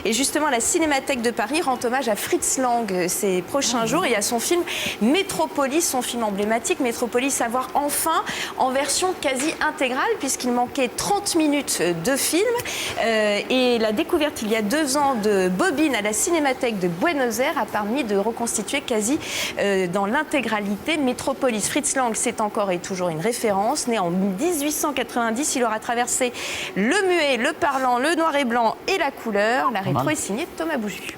Et justement, la Cinémathèque de Paris rend hommage à Fritz Lang ces prochains jours et à son film Métropolis, son film emblématique. Métropolis à voir enfin en version quasi intégrale puisqu'il manquait 30 minutes de film. Et la découverte il y a 2 ans de bobines à la Cinémathèque de Buenos Aires a permis de reconstituer quasi dans l'intégralité Métropolis. Fritz Lang, c'est encore et toujours une référence. Né en 1890, il aura traversé le muet, le parlant, le noir et blanc et la couleur. La rétro est signée de Thomas Bouju.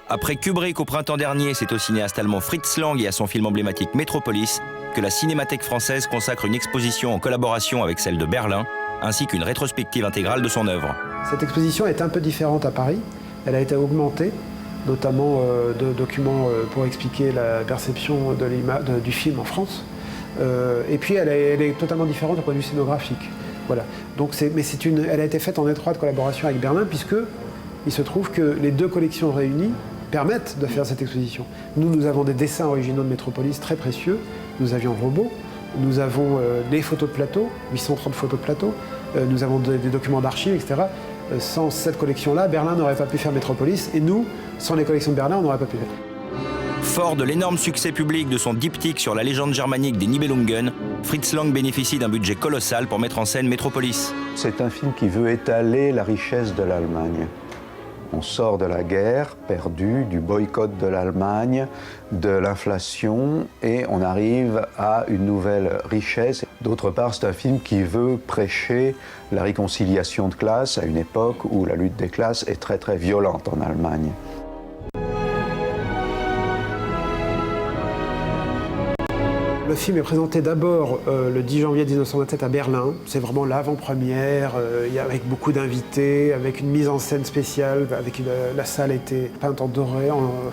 Après Kubrick au printemps dernier, c'est au cinéaste allemand Fritz Lang et à son film emblématique Métropolis que la Cinémathèque française consacre une exposition en collaboration avec celle de Berlin, ainsi qu'une rétrospective intégrale de son œuvre. Cette exposition est un peu différente à Paris. Elle a été augmentée, notamment de documents pour expliquer la perception du film en France. Et puis elle est totalement différente du point de vue scénographique. Voilà. Donc elle a été faite en étroite collaboration avec Berlin, puisque il se trouve que les 2 collections réunies permettent de faire cette exposition. Nous avons des dessins originaux de Métropolis très précieux, nous avions le robot, nous avons des photos de plateau, 830 photos de plateau, nous avons des documents d'archives, etc. Sans cette collection-là, Berlin n'aurait pas pu faire Métropolis, et nous, sans les collections de Berlin, on n'aurait pas pu le faire. Fort de l'énorme succès public de son diptyque sur la légende germanique des Nibelungen, Fritz Lang bénéficie d'un budget colossal pour mettre en scène Métropolis. C'est un film qui veut étaler la richesse de l'Allemagne. On sort de la guerre perdue, du boycott de l'Allemagne, de l'inflation, et on arrive à une nouvelle richesse. D'autre part, c'est un film qui veut prêcher la réconciliation de classes à une époque où la lutte des classes est très très violente en Allemagne. Le film est présenté d'abord le 10 janvier 1927 à Berlin. C'est vraiment l'avant-première, avec beaucoup d'invités, avec une mise en scène spéciale. La salle était peinte en doré.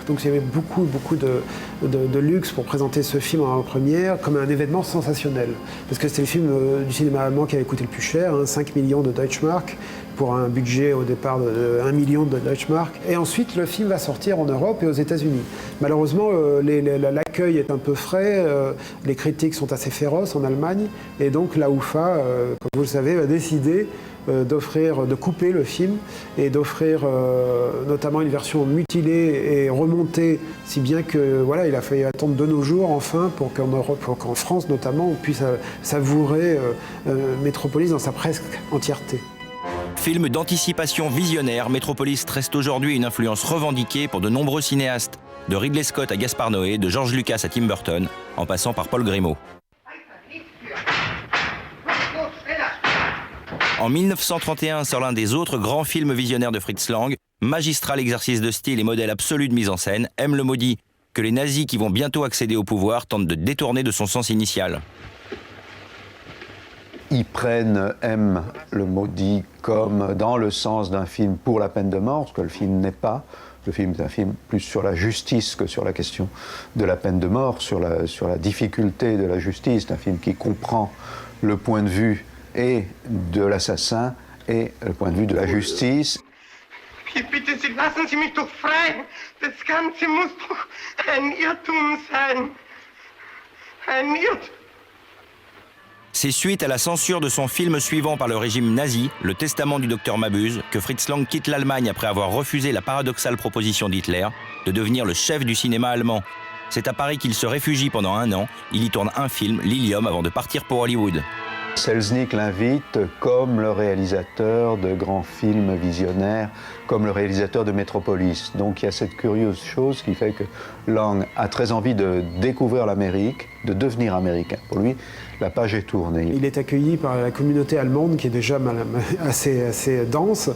Donc il y avait beaucoup de luxe pour présenter ce film en avant-première comme un événement sensationnel. Parce que c'était le film du cinéma allemand qui avait coûté le plus cher, 5 millions de Deutschmark, pour un budget au départ de 1 million de Deutschmark. Et ensuite, le film va sortir en Europe et aux États-Unis. Malheureusement, l'accueil est un peu frais, les critiques sont assez féroces en Allemagne, et donc la UFA, comme vous le savez, va décider de couper le film et d'offrir notamment une version mutilée et remontée, si bien que voilà, il a fallu attendre de nos jours enfin pour qu'en France notamment on puisse savourer Métropolis dans sa presque entièreté. Film d'anticipation visionnaire, Métropolis reste aujourd'hui une influence revendiquée pour de nombreux cinéastes, de Ridley Scott à Gaspar Noé, de George Lucas à Tim Burton, en passant par Paul Grimaud. En 1931 sort l'un des autres grands films visionnaires de Fritz Lang, magistral exercice de style et modèle absolu de mise en scène, M le maudit, que les nazis qui vont bientôt accéder au pouvoir tentent de détourner de son sens initial. Ils prennent M le maudit comme dans le sens d'un film pour la peine de mort, ce que le film n'est pas. Le film est un film plus sur la justice que sur la question de la peine de mort, sur la difficulté de la justice. C'est un film qui comprend le point de vue et de l'assassin et le point de vue de la justice. Ich bitte Sie, lassen Sie mich doch frei. Das Ganze muss doch ein Irrtum sein. Ein Irrtum. C'est suite à la censure de son film suivant par le régime nazi, Le Testament du docteur Mabuse, que Fritz Lang quitte l'Allemagne après avoir refusé la paradoxale proposition d'Hitler de devenir le chef du cinéma allemand. C'est à Paris qu'il se réfugie pendant 1 an. Il y tourne un film, Lilium, avant de partir pour Hollywood. Selznick l'invite comme le réalisateur de grands films visionnaires, comme le réalisateur de Métropolis. Donc il y a cette curieuse chose qui fait que Lang a très envie de découvrir l'Amérique, de devenir américain. Pour lui, la page est tournée. Il est accueilli par la communauté allemande qui est déjà assez dense,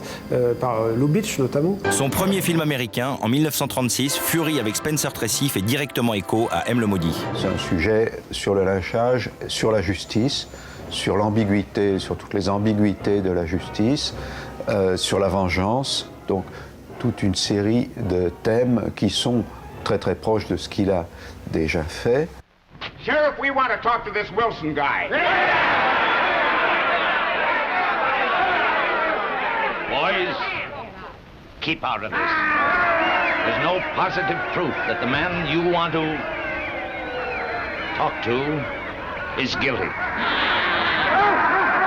par Lubitsch notamment. Son premier film américain, en 1936, Fury avec Spencer Tracy, fait directement écho à M le maudit. C'est un sujet sur le lynchage, sur la justice, sur l'ambiguïté, sur toutes les ambiguïtés de la justice, sur la vengeance. Donc toute une série de thèmes qui sont très très proches de ce qu'il a déjà fait. Sheriff, we want to talk to this Wilson guy. Boys, keep out of this. There's no positive proof that the man you want to talk to is guilty.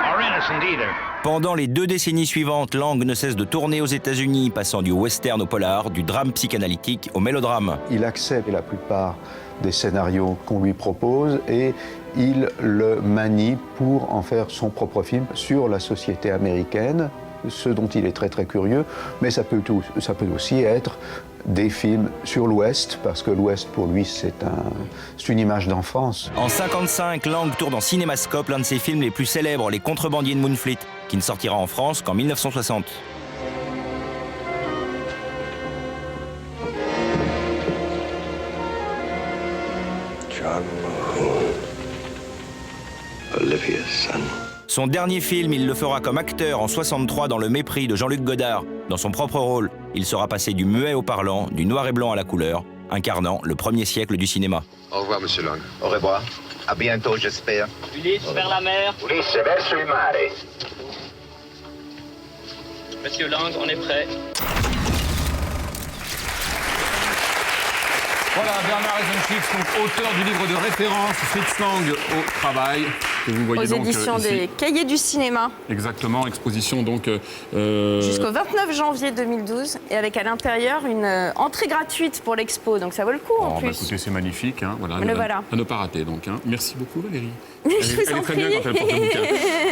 Or innocent either. Pendant les 2 décennies suivantes, Lang ne cesse de tourner aux États-Unis, passant du western au polar, du drame psychanalytique au mélodrame. Il accepte la plupart des scénarios qu'on lui propose et il le manie pour en faire son propre film sur la société américaine, ce dont il est très très curieux, mais ça peut aussi être des films sur l'Ouest, parce que l'Ouest pour lui c'est une image d'enfance. En 1955, Lang tourne dans Cinémascope, l'un de ses films les plus célèbres, Les Contrebandiers de Moonfleet, qui ne sortira en France qu'en 1960. John Mahone, Olivia's son. Son dernier film, il le fera comme acteur en 1963 dans Le Mépris de Jean-Luc Godard. Dans son propre rôle, il sera passé du muet au parlant, du noir et blanc à la couleur, incarnant le 1er siècle du cinéma. Au revoir, monsieur Lang. Au revoir. À bientôt, j'espère. Ulysse vers la mer. Ulisse verso il mare. Monsieur Lang, on est prêt. Voilà, Bernard Eisenschitz, donc auteur du livre de référence Fritz Lang au travail. Que vous voyez Aux donc, éditions ici. des Cahiers du cinéma. Exactement, exposition donc... Jusqu'au 29 janvier 2012. Et avec à l'intérieur une entrée gratuite pour l'expo. Donc ça vaut le coup en plus. Écoutez, c'est magnifique. Hein, voilà, Le voilà. À ne pas rater donc. Hein. Merci beaucoup Valérie. Je Elle est vous en très bien prie. quand elle porte le bouquin.